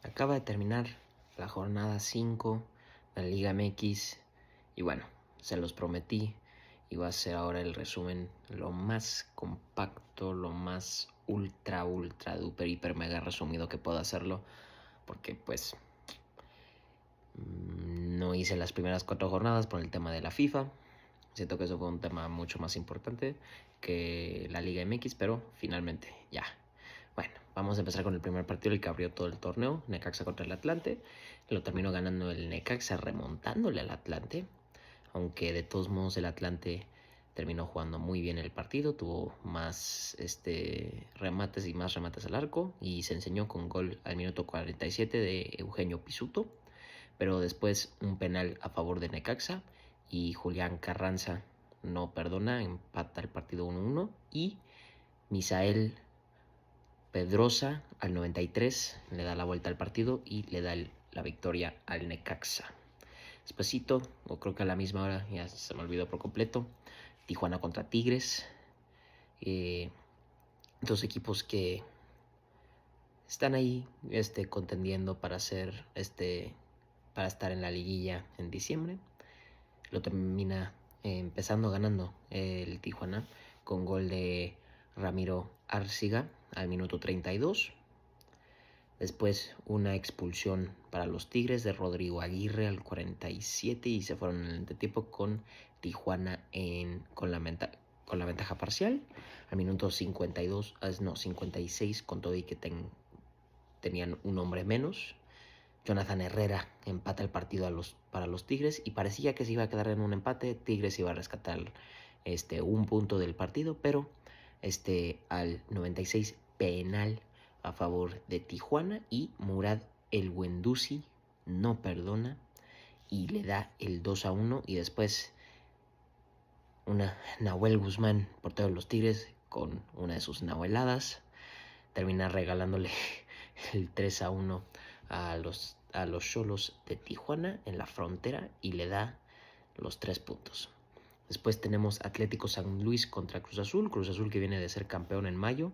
Acaba de terminar la jornada 5 de la Liga MX y bueno, se los prometí. Iba a ser ahora el resumen lo más compacto, lo más ultra, duper, hiper, mega resumido que puedo hacerlo. Porque pues no hice las primeras 4 jornadas por el tema de la FIFA. Siento que eso fue un tema mucho más importante que la Liga MX, pero finalmente ya. Bueno, vamos a empezar con el primer partido, el que abrió todo el torneo, Necaxa contra el Atlante. Lo terminó ganando el Necaxa remontándole al Atlante, aunque de todos modos el Atlante terminó jugando muy bien el partido, tuvo más remates y más remates al arco y se enseñó con gol al minuto 47 de Eugenio Pisuto, pero después un penal a favor de Necaxa y Julián Carranza no perdona, empata el partido 1-1 y Misael Pedrosa al 93 le da la vuelta al partido y le da la victoria al Necaxa. Despacito, o creo que a la misma hora, ya se me olvidó por completo, Tijuana contra Tigres. Dos equipos que están ahí contendiendo para para estar en la liguilla en diciembre. Lo termina empezando ganando el Tijuana con gol de Ramiro Arciga al minuto 32. Después una expulsión para los Tigres de Rodrigo Aguirre al 47 y se fueron en el entretiempo con Tijuana con la ventaja parcial. Al minuto 56 con todo y que tenían un hombre menos. Jonathan Herrera empata el partido para los Tigres y parecía que se iba a quedar en un empate. Tigres iba a rescatar un punto del partido, pero al 96 penal a favor de Tijuana y Murad El Guendouzi no perdona y le da el 2-1 y después una Nahuel Guzmán, portero de los Tigres, con una de sus nahueladas termina regalándole el 3-1 a los Xolos de Tijuana en la frontera y le da los 3 puntos. Después tenemos Atlético San Luis contra Cruz Azul que viene de ser campeón en mayo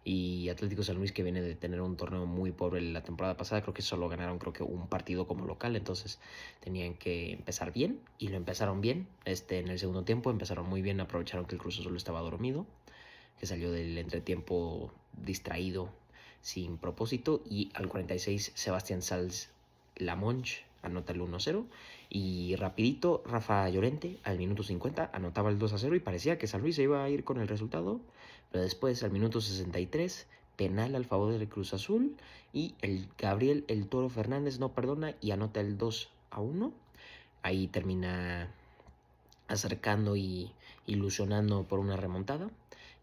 y Atlético San Luis que viene de tener un torneo muy pobre la temporada pasada. Creo que solo ganaron un partido como local, entonces tenían que empezar bien y lo empezaron bien. En el segundo tiempo empezaron muy bien, aprovecharon que el Cruz Azul estaba dormido, que salió del entretiempo distraído sin propósito y al 46 Sebastián Salz Lamonch anota el 1-0 y rapidito Rafa Llorente al minuto 50 anotaba el 2-0 y parecía que San Luis se iba a ir con el resultado, pero después al minuto 63 penal al favor del Cruz Azul y el Gabriel El Toro Fernández no perdona y anota el 2-1. Ahí termina acercando y ilusionando por una remontada.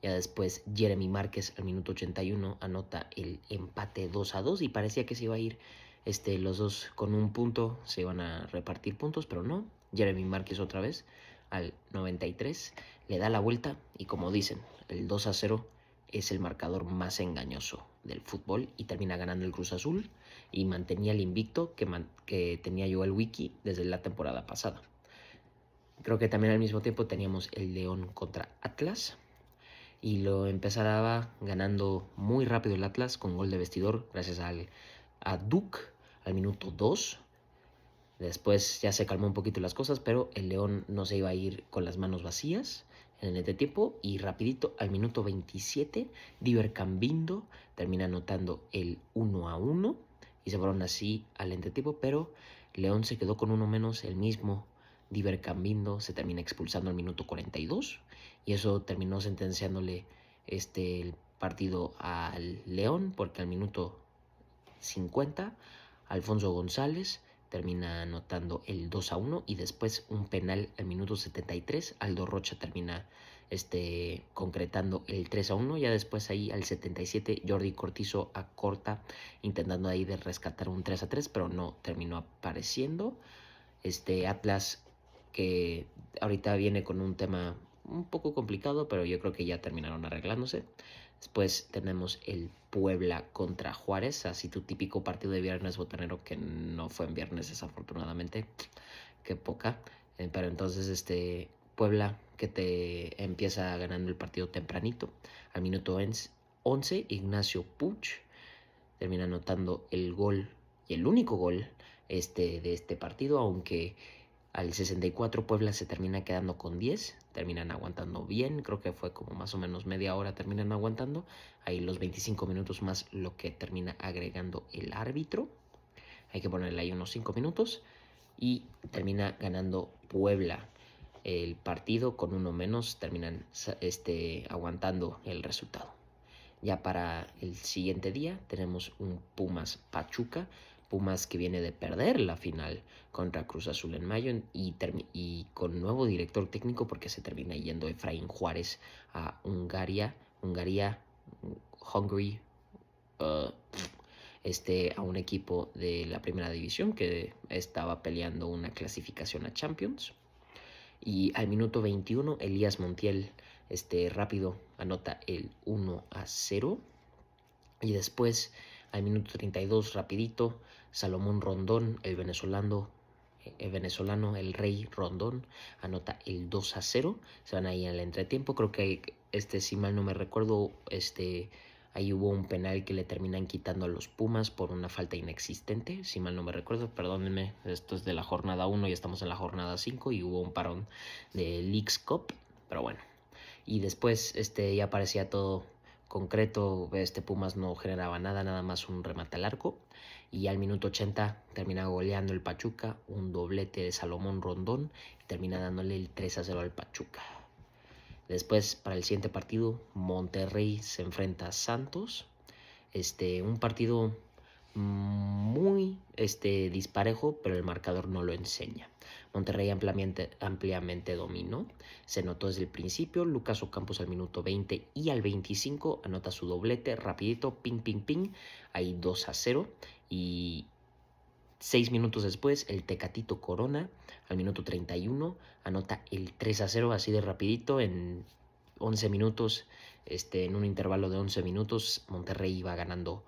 Ya después Jeremy Márquez al minuto 81 anota el empate 2-2 y parecía que se iba a ir los dos con un punto, se iban a repartir puntos, pero no. Jeremy Márquez otra vez al 93 le da la vuelta y como dicen, el 2-0 es el marcador más engañoso del fútbol y termina ganando el Cruz Azul y mantenía el invicto que tenía Joel Wiki desde la temporada pasada. Creo que también al mismo tiempo teníamos el León contra Atlas y lo empezaba ganando muy rápido el Atlas con gol de vestidor gracias a Duke al minuto 2. Después ya se calmó un poquito las cosas, pero el León no se iba a ir con las manos vacías en el entretiempo y rapidito al minuto 27 Diver Cambindo termina anotando el 1-1 y se fueron así al entretiempo, pero León se quedó con uno menos, el mismo Diver Cambindo se termina expulsando al minuto 42 y eso terminó sentenciándole el partido al León porque al minuto 50 Alfonso González termina anotando el 2-1 y después un penal al minuto 73 Aldo Rocha termina concretando el 3-1. Ya después ahí al 77 Jordi Cortizo acorta intentando ahí de rescatar un 3-3, pero no terminó apareciendo. Atlas que ahorita viene con un tema un poco complicado, pero yo creo que ya terminaron arreglándose. Después tenemos el Puebla contra Juárez, así tu típico partido de viernes botanero que no fue en viernes desafortunadamente, qué poca. Pero entonces Puebla que te empieza ganando el partido tempranito. Al minuto 11 Ignacio Puch termina anotando el gol y el único gol de este partido, aunque al 64 Puebla se termina quedando con 10, terminan aguantando bien, creo que fue como más o menos media hora terminan aguantando, ahí los 25 minutos más lo que termina agregando el árbitro, hay que ponerle ahí unos 5 minutos y termina ganando Puebla el partido con uno menos, terminan aguantando el resultado. Ya para el siguiente día tenemos un Pumas Pachuca, Pumas que viene de perder la final contra Cruz Azul en mayo y con nuevo director técnico porque se termina yendo Efraín Juárez a Hungary, uh, a un equipo de la primera división que estaba peleando una clasificación a Champions. Y al minuto 21 Elías Montiel rápido anota el 1-0. Y después al minuto 32 rapidito Salomón Rondón, el venezolano, el Rey Rondón, anota el 2-0. Se van ahí en el entretiempo. Creo que si mal no me recuerdo, ahí hubo un penal que le terminan quitando a los Pumas por una falta inexistente, si mal no me recuerdo, perdónenme, esto es de la jornada 1 y estamos en la jornada 5 y hubo un parón de Leagues Cup, pero bueno. Y después ya parecía todo concreto, Pumas no generaba nada más un remate al arco. Y al minuto 80 termina goleando el Pachuca, un doblete de Salomón Rondón, y termina dándole el 3-0 al Pachuca. Después, para el siguiente partido, Monterrey se enfrenta a Santos. Un partido muy disparejo, pero el marcador no lo enseña. Monterrey ampliamente dominó. Se notó desde el principio. Lucas Ocampos al minuto 20 y al 25 anota su doblete rapidito, ping. Ahí 2-0. Y 6 minutos después, el Tecatito Corona, al minuto 31, anota el 3-0 así de rapidito en 11 minutos. En un intervalo de 11 minutos, Monterrey iba ganando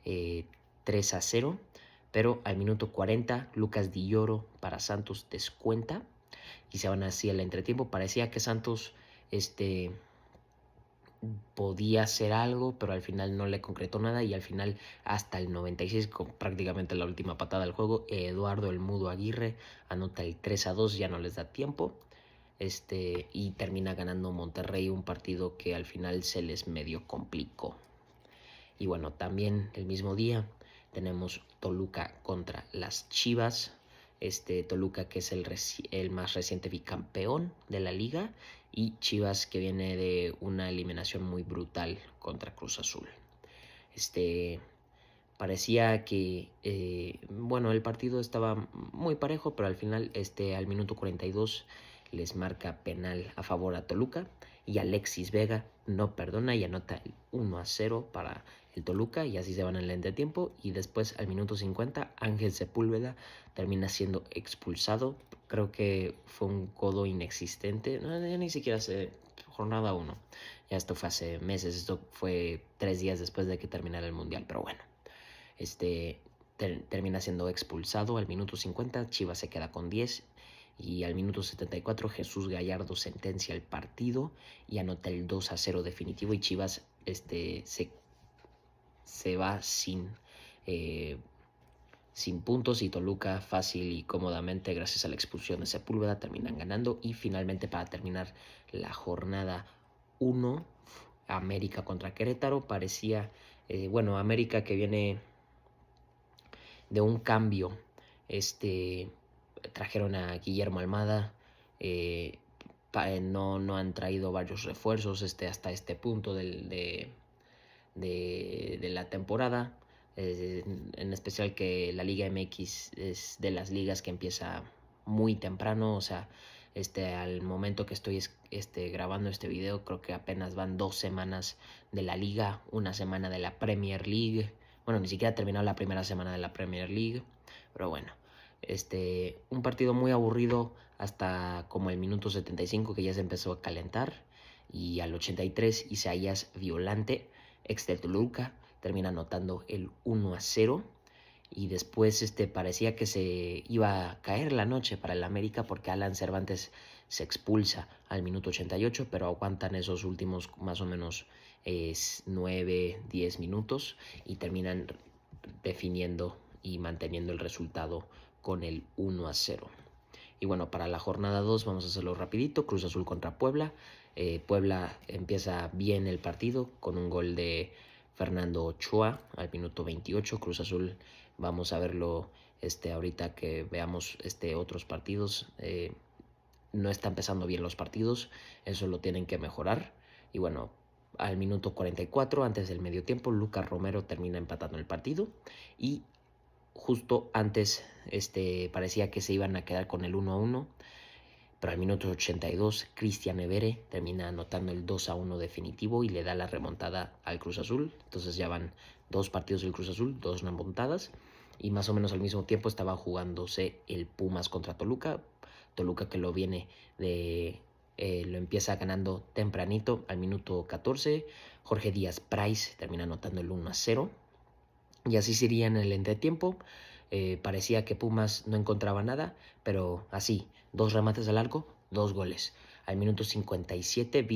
3-0. Pero al minuto 40, Lucas Di Lloro para Santos descuenta y se van así al entretiempo. Parecía que Santos podía hacer algo, pero al final no le concretó nada y al final hasta el 96, con prácticamente la última patada del juego, Eduardo el Mudo Aguirre anota el 3-2, ya no les da tiempo. Y termina ganando Monterrey un partido que al final se les medio complicó. Y bueno, también el mismo día tenemos Toluca contra las Chivas. Toluca que es el más reciente bicampeón de la liga y Chivas que viene de una eliminación muy brutal contra Cruz Azul. Parecía que, el partido estaba muy parejo, pero al final, al minuto 42 les marca penal a favor a Toluca y Alexis Vega no perdona y anota el 1-0 para el Toluca y así se van en el entretiempo. Y después al minuto 50 Ángel Sepúlveda termina siendo expulsado. Creo que fue un codo inexistente, no, ya ni siquiera hace jornada 1, ya esto fue hace meses, esto fue 3 días después de que terminara el Mundial, pero bueno. Termina siendo expulsado al minuto 50, Chivas se queda con 10 y al minuto 74 Jesús Gallardo sentencia el partido y anota el 2-0 definitivo y Chivas se va sin puntos y Toluca fácil y cómodamente gracias a la expulsión de Sepúlveda terminan ganando. Y finalmente, para terminar la jornada 1, América contra Querétaro. Parecía, América que viene de un cambio, trajeron a Guillermo Almada, no han traído varios refuerzos hasta este punto de la temporada, en especial que la Liga MX es de las ligas que empieza muy temprano, o sea, al momento que estoy grabando este video, creo que apenas van 2 semanas de la liga, una semana de la Premier League. Bueno, ni siquiera ha terminado la primera semana de la Premier League, pero bueno, un partido muy aburrido hasta como el minuto 75 que ya se empezó a calentar y al 83 Isaías Violante, ex de Toluca, termina anotando el 1-0 y después parecía que se iba a caer la noche para el América porque Alan Cervantes se expulsa al minuto 88, pero aguantan esos últimos más o menos 9-10 minutos y terminan definiendo y manteniendo el resultado con el 1-0. Y bueno, para la jornada 2 vamos a hacerlo rapidito. Cruz Azul contra Puebla. Puebla empieza bien el partido con un gol de Fernando Ochoa al minuto 28. Cruz Azul, vamos a verlo ahorita que veamos otros partidos. No está empezando bien los partidos, eso lo tienen que mejorar. Y bueno, al minuto 44, antes del medio tiempo, Lucas Romero termina empatando el partido. Y justo antes parecía que se iban a quedar con el 1-1, pero al minuto 82 Cristian Evere termina anotando el 2-1 definitivo y le da la remontada al Cruz Azul. Entonces ya van 2 partidos del Cruz Azul, 2 remontadas, y más o menos al mismo tiempo estaba jugándose el Pumas contra Toluca. Toluca que lo empieza ganando tempranito al minuto 14. Jorge Díaz Price termina anotando el 1-0. Y así sería en el entretiempo. Parecía que Pumas no encontraba nada, pero así, 2 remates al arco, 2 goles. Al minuto 57,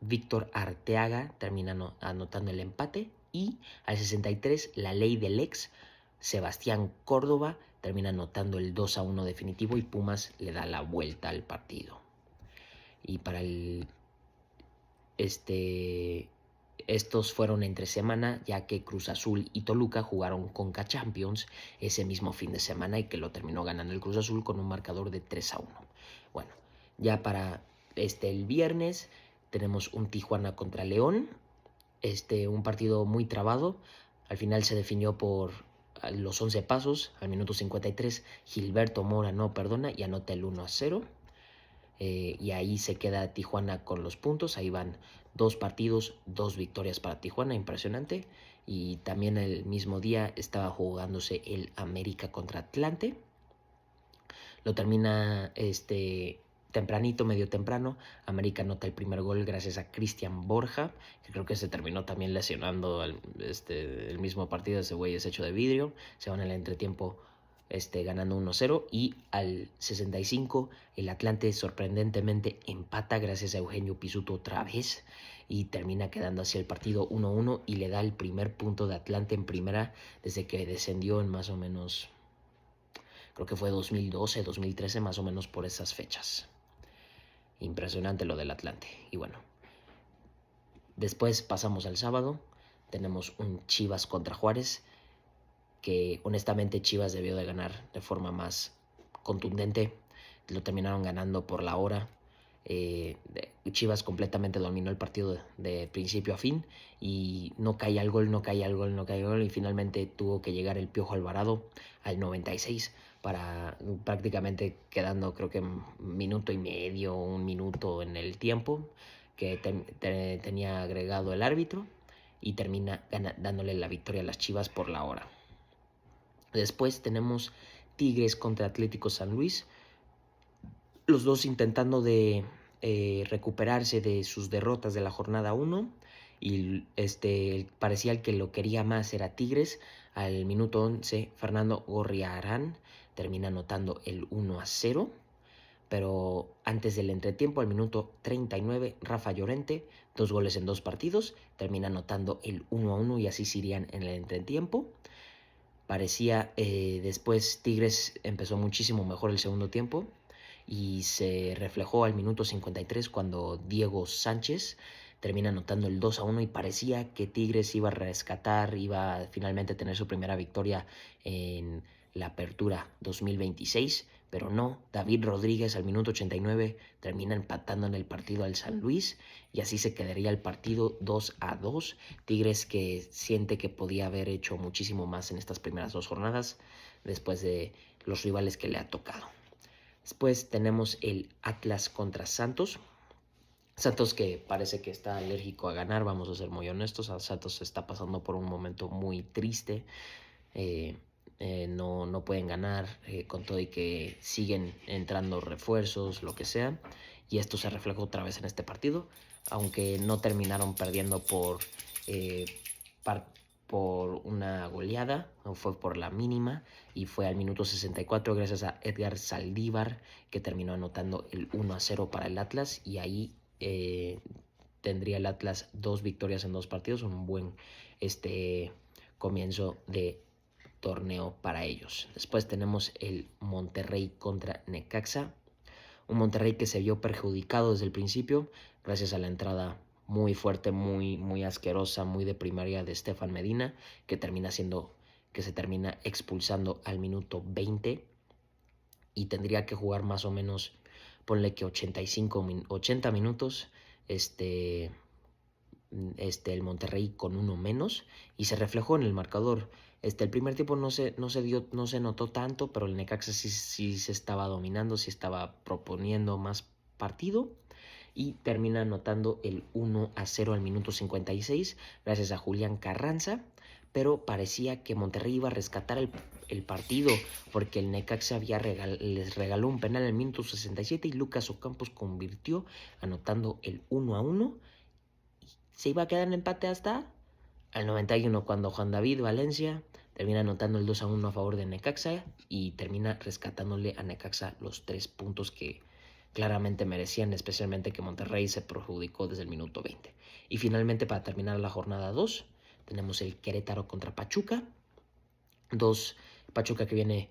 Víctor Arteaga termina anotando el empate. Y al 63, la ley del ex, Sebastián Córdoba, termina anotando el 2-1 definitivo y Pumas le da la vuelta al partido. Y para estos fueron entre semana, ya que Cruz Azul y Toluca jugaron Conca Champions ese mismo fin de semana y que lo terminó ganando el Cruz Azul con un marcador de 3-1. Bueno, ya para el viernes tenemos un Tijuana contra León, un partido muy trabado. Al final se definió por los 11 pasos. Al minuto 53 Gilberto Mora no perdona y anota el 1-0. Y ahí se queda Tijuana con los puntos. Ahí van 2 partidos, 2 victorias para Tijuana, impresionante. Y también el mismo día estaba jugándose el América contra Atlante. Lo termina tempranito, medio temprano. América anota el primer gol gracias a Cristian Borja, que creo que se terminó también lesionando el mismo partido. Ese güey es hecho de vidrio. Se van al entretiempo ganando 1-0 y al 65 el Atlante sorprendentemente empata gracias a Eugenio Pisuto otra vez y termina quedando así el partido 1-1 y le da el primer punto de Atlante en primera desde que descendió en más o menos, creo que fue 2012, 2013, más o menos por esas fechas. Impresionante lo del Atlante. Y bueno, después pasamos al sábado, tenemos un Chivas contra Juárez, que honestamente Chivas debió de ganar de forma más contundente. Lo terminaron ganando por la hora. Chivas completamente dominó el partido de principio a fin y no caía el gol, y finalmente tuvo que llegar el Piojo Alvarado al 96 para prácticamente quedando creo que un minuto y medio, un minuto en el tiempo que tenía agregado el árbitro y termina dándole la victoria a las Chivas por la hora. Después tenemos Tigres contra Atlético San Luis. Los dos intentando de recuperarse de sus derrotas de la jornada 1. Y parecía el que lo quería más era Tigres. Al minuto 11, Fernando Gorriarán termina anotando el 1-0. Pero antes del entretiempo, al minuto 39, Rafa Llorente, 2 goles en 2 partidos, termina anotando el 1-1 y así se irían en el entretiempo. Parecía después Tigres empezó muchísimo mejor el segundo tiempo y se reflejó al minuto 53 cuando Diego Sánchez termina anotando el 2-1 y parecía que Tigres iba a rescatar, iba a finalmente tener su primera victoria en la apertura 2026, pero no, David Rodríguez al minuto 89 termina empatando en el partido al San Luis y así se quedaría el partido 2-2. Tigres que siente que podía haber hecho muchísimo más en estas primeras 2 jornadas después de los rivales que le ha tocado. Después tenemos el Atlas contra Santos. Santos que parece que está alérgico a ganar, vamos a ser muy honestos. Santos está pasando por un momento muy triste. No pueden ganar con todo y que siguen entrando refuerzos, lo que sea. Y esto se reflejó otra vez en este partido, aunque no terminaron perdiendo por una goleada, fue por la mínima y fue al minuto 64 gracias a Edgar Saldívar que terminó anotando el 1-0 para el Atlas y ahí tendría el Atlas 2 victorias en 2 partidos, un buen comienzo de torneo para ellos. Después tenemos el Monterrey contra Necaxa. Un Monterrey que se vio perjudicado desde el principio gracias a la entrada muy fuerte, muy asquerosa, muy de primaria de Stefan Medina, que se termina expulsando al minuto 20 y tendría que jugar más o menos, ponle que 80 minutos, el Monterrey con uno menos, y se reflejó en el marcador. El primer tiempo no se notó tanto, pero el Necaxa sí se estaba dominando, sí estaba proponiendo más partido, y termina anotando el 1-0 al minuto 56 gracias a Julián Carranza, pero parecía que Monterrey iba a rescatar el partido porque el Necaxa les regaló un penal al minuto 67 y Lucas Ocampos convirtió anotando el 1-1. Se iba a quedar en empate hasta al 91 cuando Juan David Valencia termina anotando el 2-1 a favor de Necaxa y termina rescatándole a Necaxa los 3 puntos que claramente merecían, especialmente que Monterrey se perjudicó desde el minuto 20. Y finalmente, para terminar la jornada 2, tenemos el Querétaro contra Pachuca. Pachuca que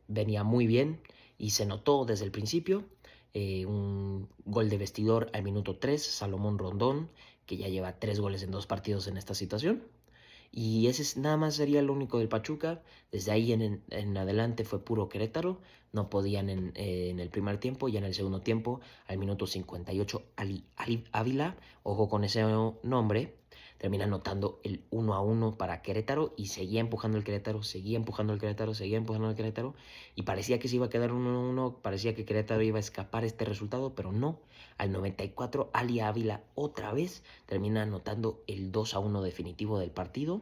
venía muy bien y se notó desde el principio. Un gol de vestidor al minuto 3, Salomón Rondón, que ya lleva 3 goles en 2 partidos en esta situación. Y nada más sería lo único del Pachuca. Desde ahí en adelante fue puro Querétaro. No podían en el primer tiempo, y en el segundo tiempo, al minuto 58, Ali Ávila, ojo con ese nombre, termina anotando el 1-1 para Querétaro y seguía empujando el Querétaro, y parecía que se iba a quedar 1-1, parecía que Querétaro iba a escapar este resultado, pero no. Al 94, Ali Ávila otra vez termina anotando el 2-1 definitivo del partido,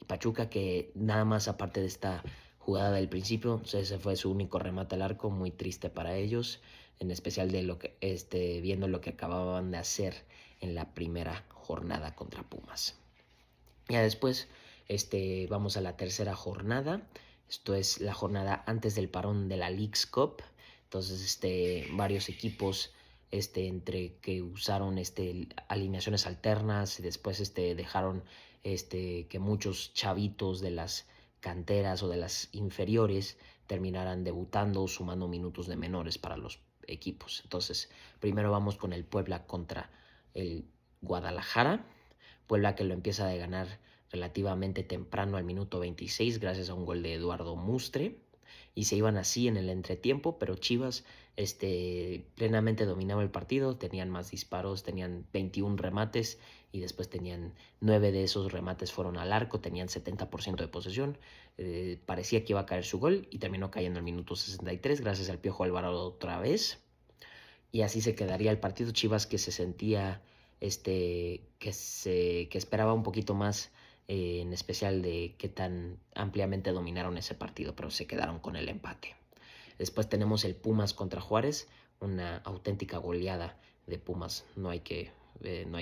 y Pachuca, que nada más aparte de esta jugada del principio, ese fue su único remate al arco, muy triste para ellos, en especial viendo lo que acababan de hacer en la primera jornada contra Pumas. Ya después vamos a la tercera jornada. Esto es la jornada antes del parón de la Leagues Cup. Entonces varios equipos entre que usaron alineaciones alternas y después dejaron que muchos chavitos de las canteras o de las inferiores terminaran debutando, sumando minutos de menores para los equipos. Entonces, primero vamos con el Puebla contra el Guadalajara. Puebla que lo empieza a ganar relativamente temprano al minuto 26 gracias a un gol de Eduardo Mustre, y se iban así en el entretiempo, pero Chivas plenamente dominaba el partido, tenían más disparos, tenían 21 remates y después tenían 9 de esos remates fueron al arco, tenían 70% de posesión. Parecía que iba a caer su gol y terminó cayendo al minuto 63 gracias al Piojo Alvarado otra vez, y así se quedaría el partido. Chivas que se sentía que esperaba un poquito más, en especial de qué tan ampliamente dominaron ese partido, pero se quedaron con el empate. Después tenemos el Pumas contra Juárez, una auténtica goleada de Pumas, no hay que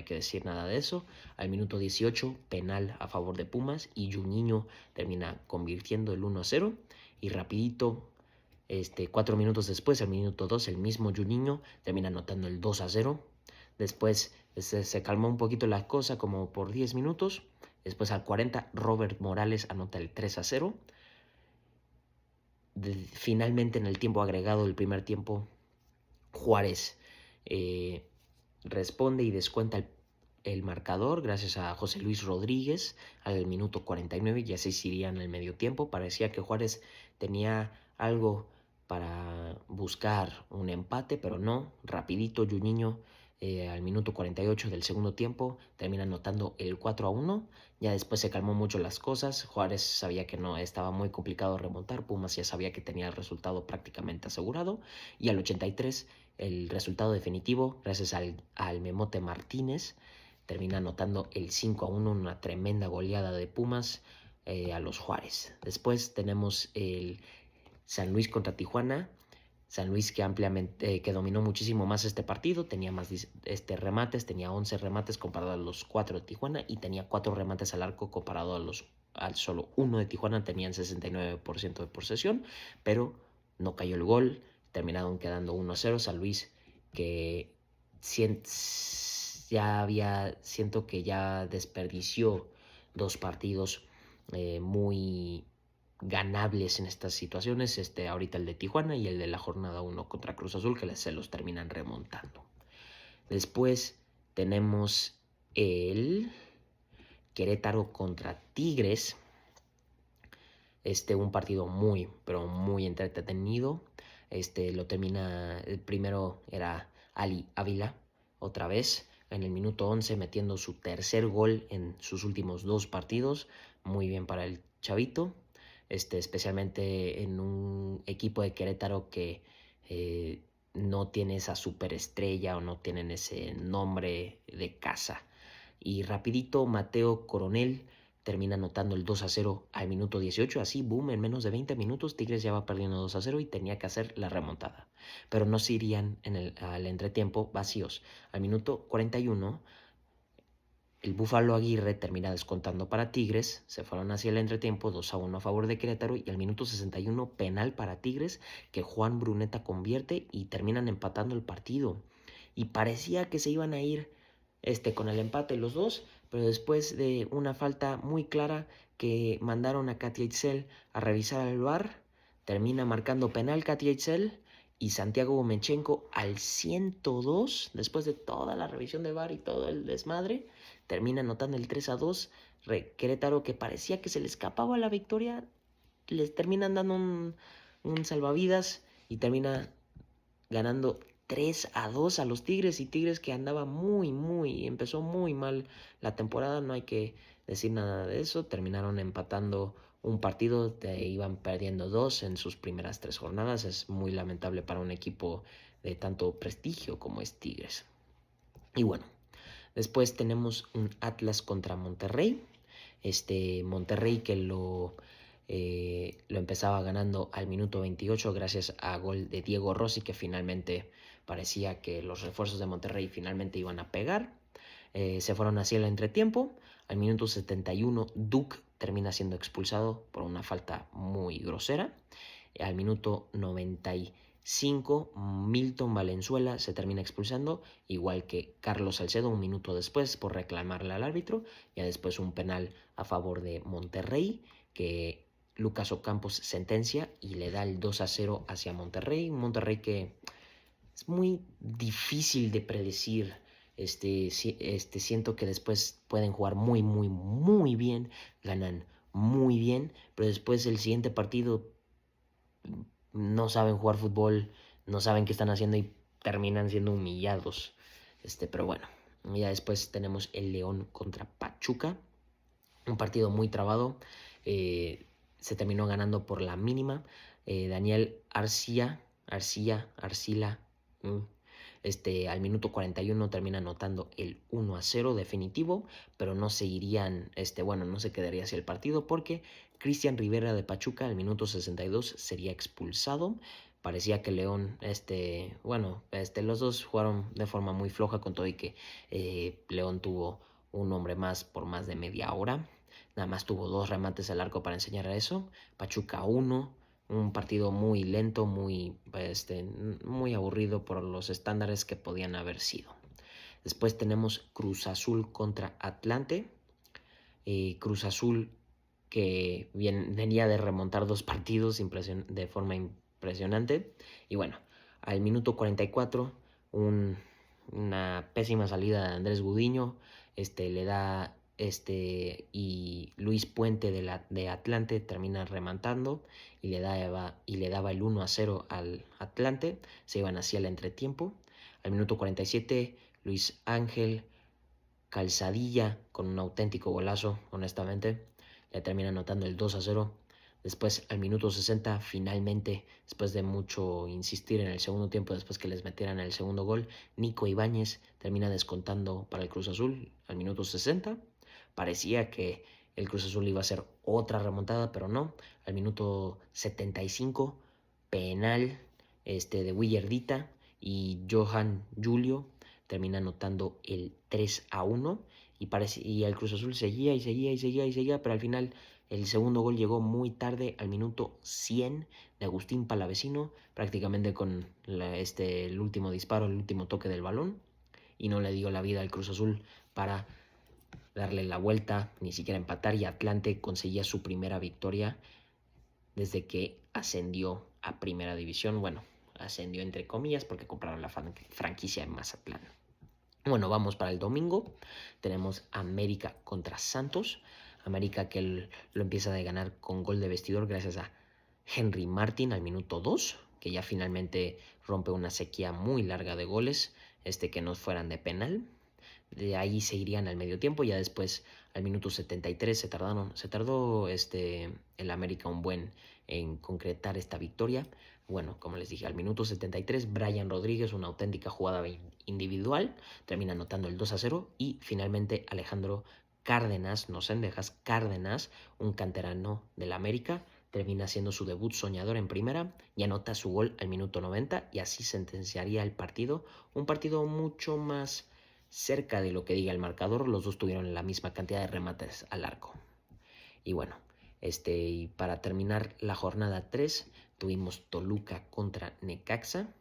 decir nada de eso. Al minuto 18, penal a favor de Pumas y Juninho termina convirtiendo el 1-0, y rapidito, 4 minutos después, al minuto 2, el mismo Juninho termina anotando el 2-0. Después se calmó un poquito la cosa como por 10 minutos. Después al 40, Robert Morales anota el 3-0. Finalmente, en el tiempo agregado del primer tiempo, Juárez responde y descuenta el marcador gracias a José Luis Rodríguez al minuto 49, y así se iría en el medio tiempo. Parecía que Juárez tenía algo para buscar un empate, pero no. Rapidito, Juninho al minuto 48 del segundo tiempo termina anotando el 4-1. Ya después se calmó mucho las cosas. Juárez sabía que no estaba muy complicado remontar. Pumas ya sabía que tenía el resultado prácticamente asegurado. Y al 83, el resultado definitivo, gracias al Memote Martínez, termina anotando el 5-1, una tremenda goleada de Pumas a los Juárez. Después tenemos el San Luis contra Tijuana. San Luis que dominó muchísimo más este partido, tenía más remates, tenía 11 remates comparado a los 4 de Tijuana, y tenía 4 remates al arco comparado al solo 1 de Tijuana. Tenían 69% de posesión, pero no cayó el gol, terminaron quedando 1-0. San Luis que siento que ya desperdició 2 partidos muy ganables en estas situaciones. Ahorita el de Tijuana y el de la jornada 1 contra Cruz Azul, que se los terminan remontando. Después tenemos el Querétaro contra Tigres. Un partido muy, pero muy entretenido. Lo termina, el primero era Ali Ávila, otra vez, en el minuto 11, metiendo su tercer gol en sus últimos 2 partidos. Muy bien para el chavito, especialmente en un equipo de Querétaro que no tiene esa superestrella o no tienen ese nombre de casa. Y rapidito, Mateo Coronel termina anotando el 2-0 al minuto 18. Así, boom, en menos de 20 minutos Tigres ya va perdiendo 2-0 y tenía que hacer la remontada. Pero no se irían al entretiempo vacíos. Al minuto 41, el Búfalo Aguirre termina descontando para Tigres. Se fueron hacia el entretiempo 2-1 a favor de Querétaro. Y al minuto 61, penal para Tigres, que Juan Bruneta convierte y terminan empatando el partido. Y parecía que se iban a ir con el empate los dos, pero después de una falta muy clara que mandaron a Katia Itzel a revisar el VAR, termina marcando penal Katia Itzel y Santiago Gomechenko al 102, después de toda la revisión del VAR y todo el desmadre, termina anotando el 3-2. Querétaro, que parecía que se le escapaba la victoria, les terminan dando un salvavidas y termina ganando 3-2 a los Tigres. Y Tigres, que andaba empezó muy mal la temporada, no hay que decir nada de eso. Terminaron empatando un partido, iban perdiendo 2 en sus primeras 3 jornadas. Es muy lamentable para un equipo de tanto prestigio como es Tigres. Y bueno, después tenemos un Atlas contra Monterrey. Monterrey que lo empezaba ganando al minuto 28 gracias a gol de Diego Rossi, que finalmente parecía que los refuerzos de Monterrey finalmente iban a pegar. Se fueron hacia el entretiempo. Al minuto 71, Duke termina siendo expulsado por una falta muy grosera. Al minuto 95, Milton Valenzuela se termina expulsando, igual que Carlos Salcedo un minuto después por reclamarle al árbitro. Ya después un penal a favor de Monterrey, que Lucas Ocampos sentencia y le da el 2-0 hacia Monterrey. Monterrey que es muy difícil de predecir. Siento que después pueden jugar muy bien, ganan muy bien, pero después el siguiente partido no saben jugar fútbol, no saben qué están haciendo y terminan siendo humillados. Pero bueno, ya después tenemos el León contra Pachuca, un partido muy trabado. Se terminó ganando por la mínima. Daniel Arcila, al minuto 41 termina anotando el 1-0 definitivo, pero no seguirían, no se quedaría así el partido porque Cristian Rivera de Pachuca al minuto 62 sería expulsado. Parecía que León, los dos jugaron de forma muy floja, con todo y que León tuvo un hombre más por más de media hora. Nada más tuvo 2 remates al arco para enseñar a eso. Pachuca 1, un partido muy lento, muy aburrido por los estándares que podían haber sido. Después tenemos Cruz Azul contra Atlante. Cruz Azul que venía de remontar 2 partidos de forma impresionante. Y bueno, al minuto 44, una pésima salida de Andrés Gudiño, le da y Luis Puente de Atlante termina remontando y le daba el 1-0 al Atlante. Se iban hacia el entretiempo. Al minuto 47, Luis Ángel Calzadilla, con un auténtico golazo, honestamente, le termina anotando el 2-0. Después, al minuto 60, finalmente, después de mucho insistir en el segundo tiempo, después que les metieran el segundo gol, Nico Ibáñez termina descontando para el Cruz Azul al minuto 60. Parecía que el Cruz Azul iba a hacer otra remontada, pero no. Al minuto 75, penal de Willardita y Johan Julio termina anotando el 3-1 y el Cruz Azul seguía, pero al final el segundo gol llegó muy tarde, al minuto 100 de Agustín Palavecino, prácticamente con el último disparo, el último toque del balón, y no le dio la vida al Cruz Azul para darle la vuelta, ni siquiera empatar, y Atlante conseguía su primera victoria desde que ascendió a Primera División. Bueno, ascendió entre comillas porque compraron la franquicia de Mazatlán. Bueno, vamos para el domingo. Tenemos América contra Santos. América que lo empieza a ganar con gol de vestidor gracias a Henry Martin al minuto 2, que ya finalmente rompe una sequía muy larga de goles, que no fueran de penal. De ahí se irían al medio tiempo, ya después al minuto 73 se tardó el América un buen en concretar esta victoria. Bueno, como les dije, al minuto 73 Brian Rodríguez, una auténtica jugada individual, termina anotando el 2-0, y finalmente Alejandro Cárdenas, no Sendejas, Cárdenas, un canterano del América, termina haciendo su debut soñador en primera y anota su gol al minuto 90, y así sentenciaría el partido, un partido mucho más cerca de lo que diga el marcador. Los dos tuvieron la misma cantidad de remates al arco. Y bueno, y para terminar la jornada 3 tuvimos Toluca contra Necaxa.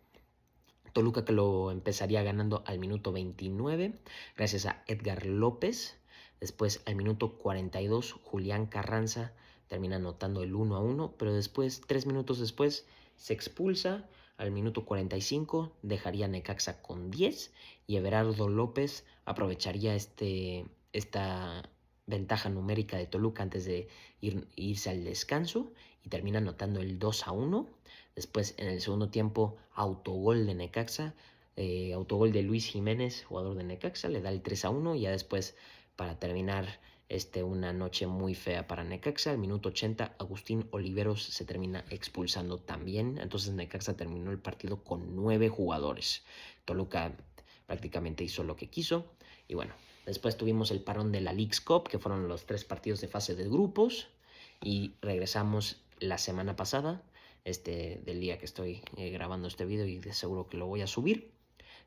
Toluca que lo empezaría ganando al minuto 29 gracias a Edgar López. Después al minuto 42 Julián Carranza termina anotando el 1-1, pero después, 3 minutos después, se expulsa. Al minuto 45 dejaría Necaxa con 10 y Everardo López aprovecharía esta ventaja numérica de Toluca antes de irse al descanso y termina anotando el 2-1. Después, en el segundo tiempo, autogol de Necaxa, autogol de Luis Jiménez, jugador de Necaxa, le da el 3-1. Y ya después, para terminar una noche muy fea para Necaxa, al minuto 80 Agustín Oliveros se termina expulsando también. Entonces Necaxa terminó el partido con 9 jugadores. Toluca prácticamente hizo lo que quiso. Y bueno, después tuvimos el parón de la Leagues Cup, que fueron los 3 partidos de fase de grupos. Y regresamos la semana pasada, del día que estoy grabando este video, y de seguro que lo voy a subir.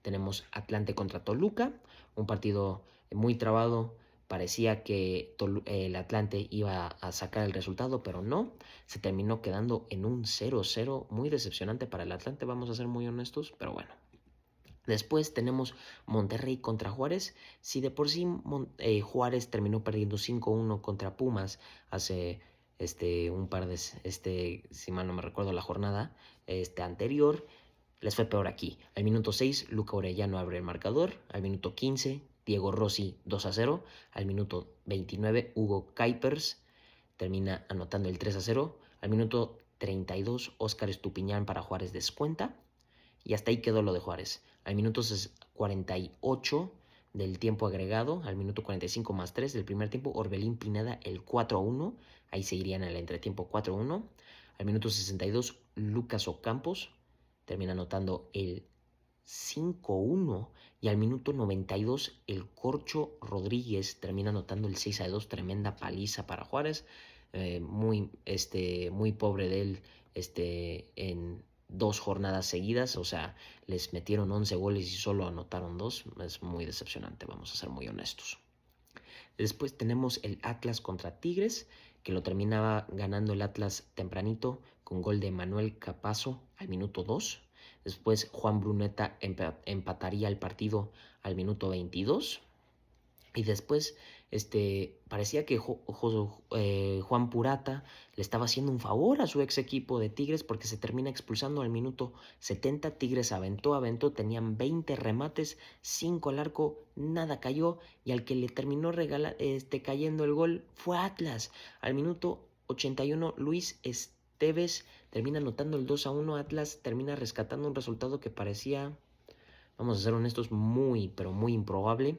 Tenemos Atlante contra Toluca, un partido muy trabado. Parecía que el Atlante iba a sacar el resultado, pero no. Se terminó quedando en un 0-0, muy decepcionante para el Atlante, vamos a ser muy honestos, pero bueno. Después tenemos Monterrey contra Juárez. Si de por sí Juárez terminó perdiendo 5-1 contra Pumas hace un par de, si mal no me recuerdo, la jornada anterior, les fue peor aquí. Al minuto 6, Luca Orellano abre el marcador. Al minuto 15, Diego Rossi 2-0. Al minuto 29, Hugo Kuipers termina anotando el 3-0. Al minuto 32, Óscar Estupiñán para Juárez descuenta. Y hasta ahí quedó lo de Juárez. Al minuto 48 del tiempo agregado, al minuto 45 más 3 del primer tiempo, Orbelín Pineda el 4-1. Ahí se irían al entretiempo 4-1. Al minuto 62, Lucas Ocampos termina anotando el 5-1. Y al minuto 92, el Corcho Rodríguez termina anotando el 6-2. Tremenda paliza para Juárez. Muy pobre de él en 2 jornadas seguidas. O sea, les metieron 11 goles y solo anotaron 2. Es muy decepcionante, vamos a ser muy honestos. Después tenemos el Atlas contra Tigres, que lo terminaba ganando el Atlas tempranito con gol de Manuel Capazo al minuto 2. Después Juan Bruneta empataría el partido al minuto 22. Y después parecía que Juan Purata le estaba haciendo un favor a su ex equipo de Tigres, porque se termina expulsando al minuto 70. Tigres aventó, tenían 20 remates, 5 al arco, nada cayó, y al que le terminó cayendo el gol fue Atlas. Al minuto 81, Luis Esteves termina anotando el 2-1. Atlas termina rescatando un resultado que parecía, vamos a ser honestos, muy, pero muy improbable.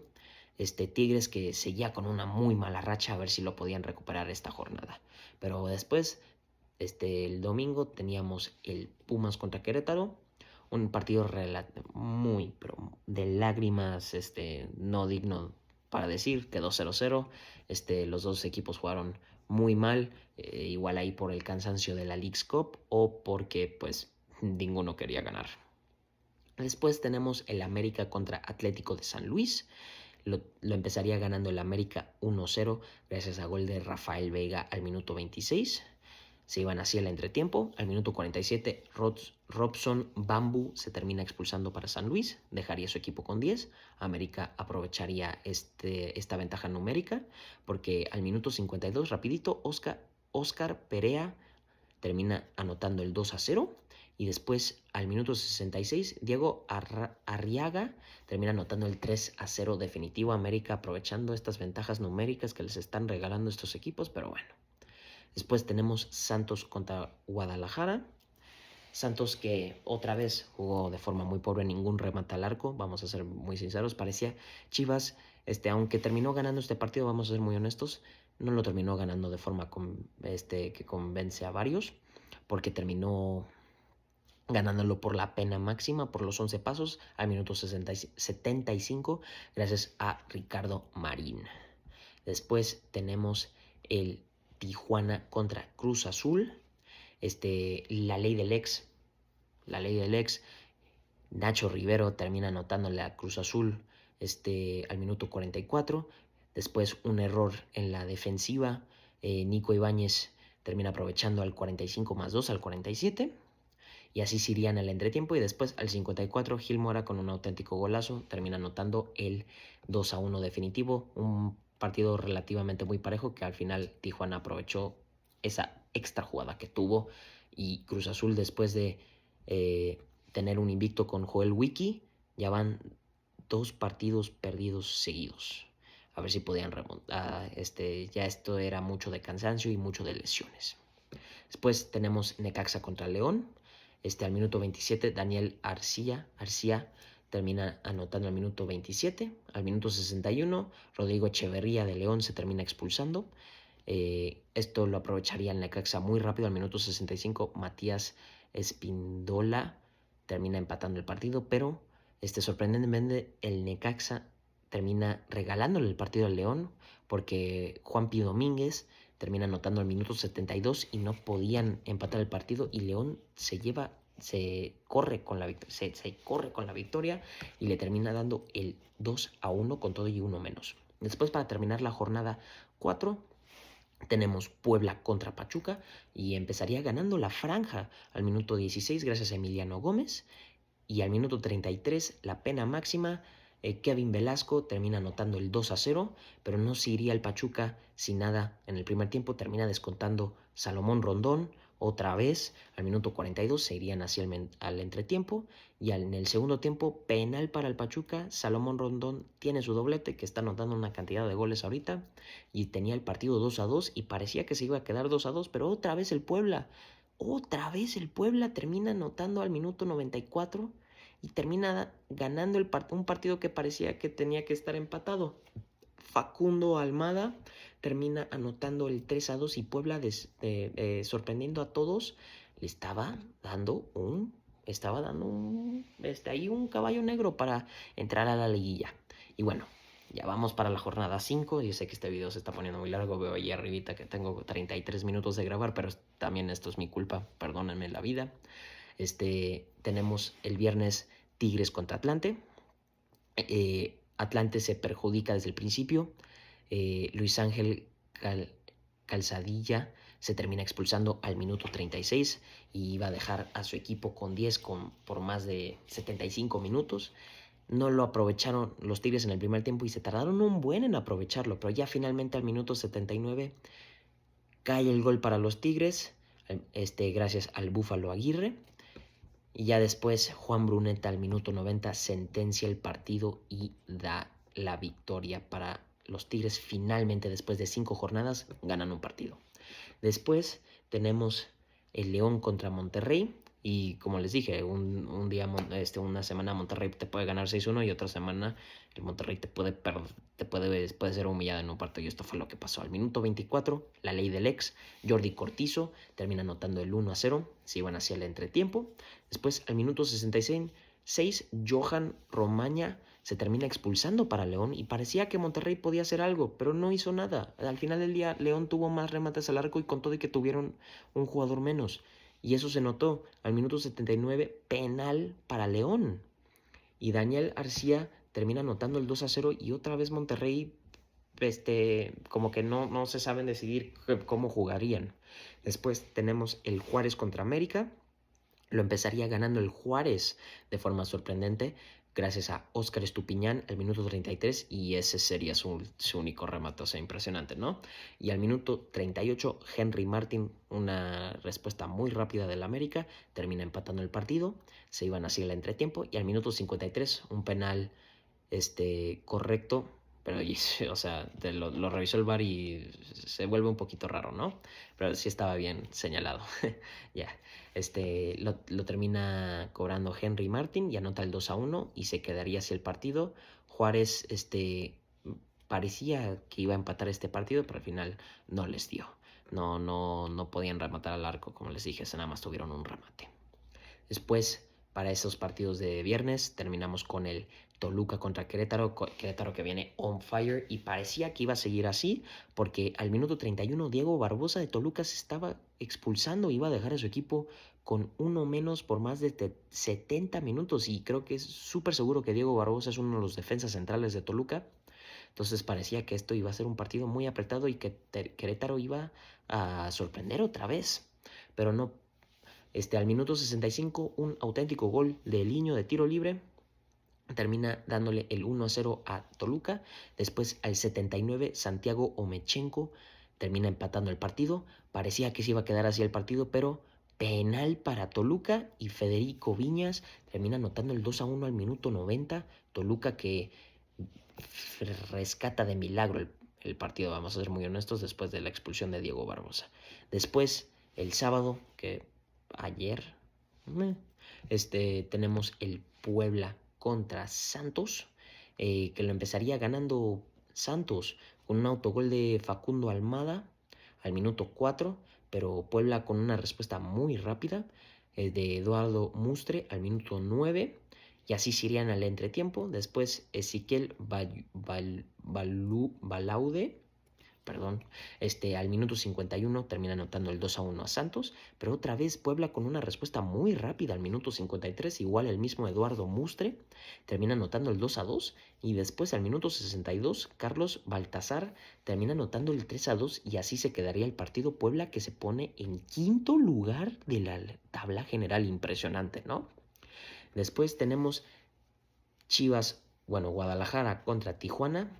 Tigres que seguía con una muy mala racha, a ver si lo podían recuperar esta jornada. Pero después, el domingo teníamos el Pumas contra Querétaro, un partido muy, pero de lágrimas, no digno para decir, quedó 0-0. Los dos equipos jugaron muy mal, igual ahí por el cansancio de la Leagues Cup o porque pues ninguno quería ganar. Después tenemos el América contra Atlético de San Luis. Lo empezaría ganando el América 1-0 gracias a gol de Rafael Veiga al minuto 26. Se iban así al entretiempo. Al minuto 47, Robson Bamboo se termina expulsando para San Luis. Dejaría su equipo con 10. América aprovecharía esta ventaja numérica porque al minuto 52, rapidito, Oscar Perea termina anotando el 2-0. Y después, al minuto 66, Diego Arriaga termina anotando el 3-0 definitivo. América aprovechando estas ventajas numéricas que les están regalando estos equipos, pero bueno. Después tenemos Santos contra Guadalajara. Santos que otra vez jugó de forma muy pobre, ningún remate al arco, vamos a ser muy sinceros. Parecía Chivas, aunque terminó ganando este partido, vamos a ser muy honestos, no lo terminó ganando de forma que convence a varios, porque terminó ganándolo por la pena máxima, por los 11 pasos, al minuto 75, gracias a Ricardo Marín. Después tenemos el Tijuana contra Cruz Azul. La ley del ex. Nacho Rivero termina anotándole a Cruz Azul al minuto 44. Después un error en la defensiva. Nico Ibáñez termina aprovechando al 45+2 al 47. Y así se irían al entretiempo. Y después al 54, Gil Mora con un auténtico golazo termina anotando el 2-1 definitivo. Un partido relativamente muy parejo que al final Tijuana aprovechó esa extra jugada que tuvo. Y Cruz Azul, después de tener un invicto con Joel Wiki, ya van 2 partidos perdidos seguidos. A ver si podían remontar. Ya esto era mucho de cansancio y mucho de lesiones. Después tenemos Necaxa contra León. Al minuto 27, Daniel Arcía termina anotando al minuto 27. Al minuto 61, Rodrigo Echeverría de León se termina expulsando. Esto lo aprovecharía el Necaxa muy rápido. Al minuto 65, Matías Espíndola termina empatando el partido, pero sorprendentemente el Necaxa termina regalándole el partido al León porque Juanpi Domínguez termina anotando al minuto 72 y no podían empatar el partido y León se corre con la victoria y le termina dando el 2-1 con todo y uno menos. Después, para terminar la jornada 4, tenemos Puebla contra Pachuca y empezaría ganando la franja al minuto 16 gracias a Emiliano Gómez. Y al minuto 33, la pena máxima, Kevin Velasco termina anotando el 2-0, pero no se iría el Pachuca sin nada en el primer tiempo. Termina descontando Salomón Rondón otra vez. Al minuto 42 se irían hacia al entretiempo. Y en el segundo tiempo, penal para el Pachuca. Salomón Rondón tiene su doblete, que está anotando una cantidad de goles ahorita. Y tenía el partido 2-2 y parecía que se iba a quedar 2-2, pero otra vez el Puebla termina anotando al minuto 94 y termina ganando un partido que parecía que tenía que estar empatado. Facundo Almada termina anotando el 3-2 y Puebla, sorprendiendo a todos, le estaba dando un caballo negro para entrar a la liguilla. Y bueno, ya vamos para la jornada 5. Yo sé que este video se está poniendo muy largo. Veo ahí arribita que tengo 33 minutos de grabar, pero también esto es mi culpa. Perdónenme la vida. Tenemos el viernes Tigres contra Atlante. Atlante se perjudica desde el principio. Luis Ángel Calzadilla se termina expulsando al minuto 36 y iba a dejar a su equipo con 10 por más de 75 minutos. No lo aprovecharon los Tigres en el primer tiempo y se tardaron un buen en aprovecharlo, pero ya finalmente al minuto 79 cae el gol para los Tigres, gracias al Búfalo Aguirre. Y ya después Juan Bruneta al minuto 90 sentencia el partido y da la victoria para los Tigres. Finalmente, después de 5 jornadas, ganan un partido. Después tenemos el León contra Monterrey. Y como les dije, una semana Monterrey te puede ganar 6-1 y otra semana el Monterrey puede ser humillado en un partido. Y esto fue lo que pasó. Al minuto 24, la ley del ex, Jordi Cortizo termina anotando el 1-0. Se iban hacia el entretiempo. Después, al minuto 66, Johan Romaña se termina expulsando para León y parecía que Monterrey podía hacer algo, pero no hizo nada. Al final del día, León tuvo más remates al arco y con todo y que tuvieron un jugador menos. Y eso se notó. Al minuto 79, penal para León. Y Daniel Arcía termina anotando el 2-0 y otra vez Monterrey como que no se saben decidir cómo jugarían. Después tenemos el Juárez contra América. Lo empezaría ganando el Juárez de forma sorprendente gracias a Óscar Estupiñán al minuto 33 y ese sería su único remate, o sea, impresionante, ¿no? Y al minuto 38 Henry Martin, una respuesta muy rápida del América, termina empatando el partido, se iban así al entretiempo y al minuto 53 un penal correcto, pero o sea, lo revisó el VAR y se vuelve un poquito raro, ¿no? Pero sí estaba bien señalado. Ya, lo termina cobrando Henry Martin y anota el 2-1 y se quedaría así el partido. Juárez, parecía que iba a empatar este partido, pero al final no les dio. No podían rematar al arco, como les dije, nada más tuvieron un remate. Después, para esos partidos de viernes, terminamos con el Toluca contra Querétaro. Querétaro que viene on fire y parecía que iba a seguir así porque al minuto 31 Diego Barbosa de Toluca se estaba expulsando, iba a dejar a su equipo con uno menos por más de 70 minutos y creo que es súper seguro que Diego Barbosa es uno de los defensas centrales de Toluca. Entonces parecía que esto iba a ser un partido muy apretado y que Querétaro iba a sorprender otra vez. Pero no, al minuto 65, un auténtico gol de Liño de tiro libre termina dándole el 1-0 a Toluca. Después, al 79, Santiago Omechenko termina empatando el partido. Parecía que se iba a quedar así el partido, pero penal para Toluca y Federico Viñas termina anotando el 2-1 al minuto 90. Toluca que rescata de milagro el partido, vamos a ser muy honestos, después de la expulsión de Diego Barbosa. Después, el sábado, que ayer, tenemos el Puebla contra Santos, que lo empezaría ganando Santos con un autogol de Facundo Almada al minuto 4, pero Puebla con una respuesta muy rápida de Eduardo Mustre al minuto 9, y así se irían al entretiempo. Después Ezequiel Balaude, perdón, al minuto 51 termina anotando el 2-1 a Santos, pero otra vez Puebla con una respuesta muy rápida al minuto 53, igual el mismo Eduardo Mustre termina anotando el 2-2 y después al minuto 62 Carlos Baltazar termina anotando el 3-2 y así se quedaría el partido. Puebla que se pone en quinto lugar de la tabla general, impresionante, ¿no? Después tenemos Chivas, Guadalajara contra Tijuana.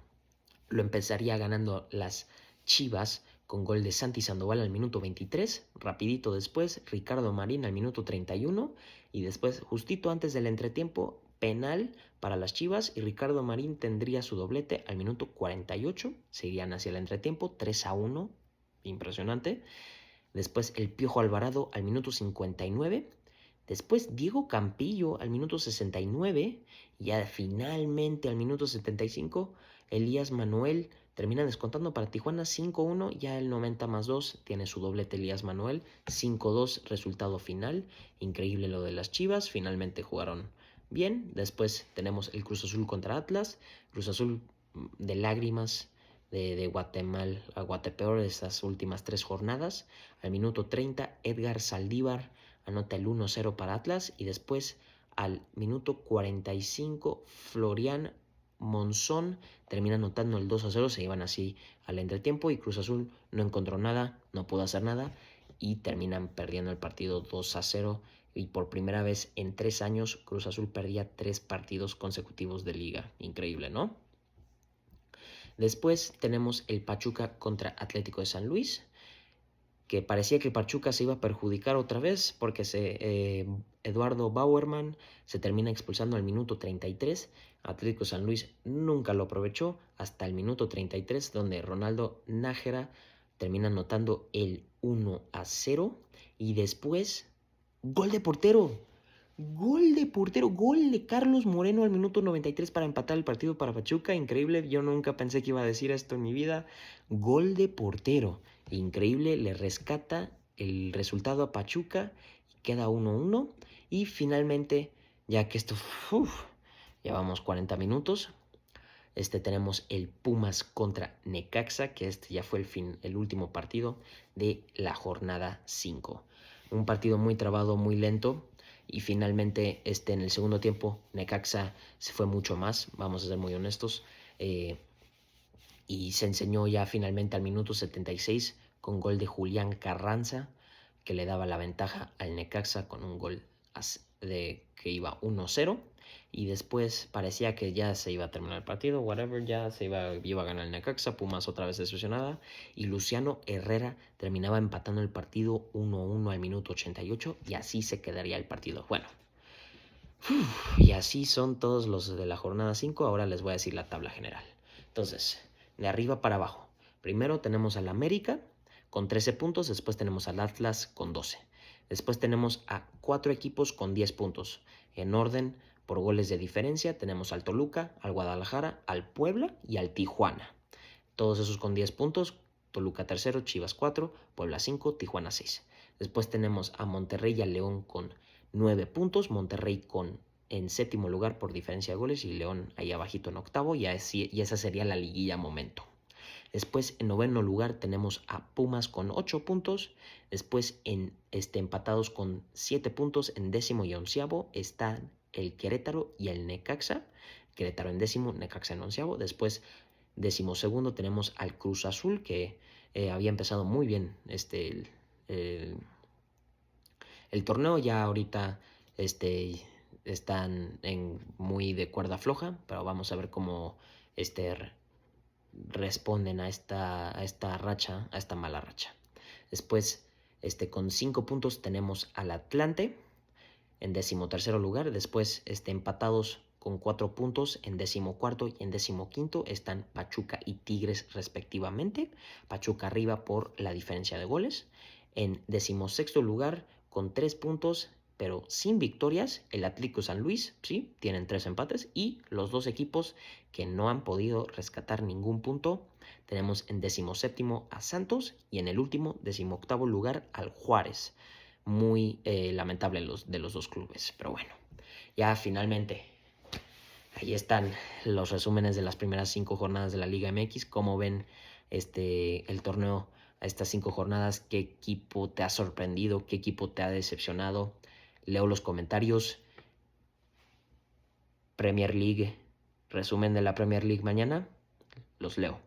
Lo empezaría ganando las Chivas con gol de Santi Sandoval al minuto 23, rapidito después Ricardo Marín al minuto 31 y después justito antes del entretiempo penal para las Chivas y Ricardo Marín tendría su doblete al minuto 48, seguirían hacia el entretiempo 3-1, impresionante. Después el Piojo Alvarado al minuto 59, después Diego Campillo al minuto 69 y ya finalmente al minuto 75 Elías Manuel termina descontando para Tijuana 5-1, ya el 90+2 tiene su doblete Elías Manuel, 5-2 resultado final, increíble lo de las Chivas, finalmente jugaron bien. Después tenemos el Cruz Azul contra Atlas, Cruz Azul de lágrimas de Guatemala a Guatepeor estas últimas 3 jornadas. Al minuto 30 Edgar Saldívar anota el 1-0 para Atlas y después al minuto 45 Florian Monzón termina anotando el 2-0, se iban así al entretiempo y Cruz Azul no encontró nada, no pudo hacer nada y terminan perdiendo el partido 2-0 y por primera vez en 3 años Cruz Azul perdía 3 partidos consecutivos de liga, increíble, ¿no? Después tenemos el Pachuca contra Atlético de San Luis, que parecía que el Pachuca se iba a perjudicar otra vez porque Eduardo Bauerman se termina expulsando al minuto 33. Atlético San Luis nunca lo aprovechó hasta el minuto 33, donde Ronaldo Nájera termina anotando el 1-0 y después gol de portero. Gol de portero, gol de Carlos Moreno al minuto 93 para empatar el partido para Pachuca. Increíble, yo nunca pensé que iba a decir esto en mi vida. Gol de portero, increíble, le rescata el resultado a Pachuca. Queda 1-1 y finalmente, ya que esto, llevamos 40 minutos, tenemos el Pumas contra Necaxa, que ya fue el último partido de la jornada 5. Un partido muy trabado, muy lento. Y finalmente, en el segundo tiempo, Necaxa se fue mucho más, vamos a ser muy honestos. y se enseñó ya finalmente al minuto 76 con gol de Julián Carranza, que le daba la ventaja al Necaxa con un gol que iba 1-0. Y después parecía que ya se iba a terminar el partido, whatever, ya iba a ganar el Necaxa, Pumas otra vez decepcionada. Y Luciano Herrera terminaba empatando el partido 1-1 al minuto 88 y así se quedaría el partido. Bueno, y así son todos los de la jornada 5. Ahora les voy a decir la tabla general. Entonces, de arriba para abajo. Primero tenemos al América con 13 puntos, después tenemos al Atlas con 12. Después tenemos a 4 equipos con 10 puntos. En orden por goles de diferencia tenemos al Toluca, al Guadalajara, al Puebla y al Tijuana. Todos esos con 10 puntos. Toluca tercero, Chivas 4, Puebla 5, Tijuana 6. Después tenemos a Monterrey y al León con 9 puntos. Monterrey en séptimo lugar por diferencia de goles y León ahí abajito en octavo. Y esa sería la liguilla momento. Después en noveno lugar tenemos a Pumas con 8 puntos. Después empatados con 7 puntos en décimo y onceavo están el Querétaro y el Necaxa. Querétaro en décimo, Necaxa en onceavo. Después decimosegundo tenemos al Cruz Azul, que había empezado muy bien el torneo. Ya ahorita están muy de cuerda floja, pero vamos a ver cómo responden a esta racha, a esta mala racha. Después, con 5 puntos tenemos al Atlante en decimotercero lugar. Después, empatados con 4 puntos en decimocuarto y en decimoquinto están Pachuca y Tigres respectivamente. Pachuca arriba por la diferencia de goles. En decimosexto lugar con 3 puntos pero sin victorias, el Atlético San Luis, sí, tienen 3 empates, y los 2 equipos que no han podido rescatar ningún punto, tenemos en decimoséptimo a Santos y en el último, decimoctavo lugar al Juárez. Muy lamentable de los 2 clubes, pero bueno, ya finalmente, ahí están los resúmenes de las primeras 5 jornadas de la Liga MX. ¿Cómo ven el torneo a estas 5 jornadas? ¿Qué equipo te ha sorprendido? ¿Qué equipo te ha decepcionado? Leo los comentarios. Premier League, resumen de la Premier League mañana, los leo.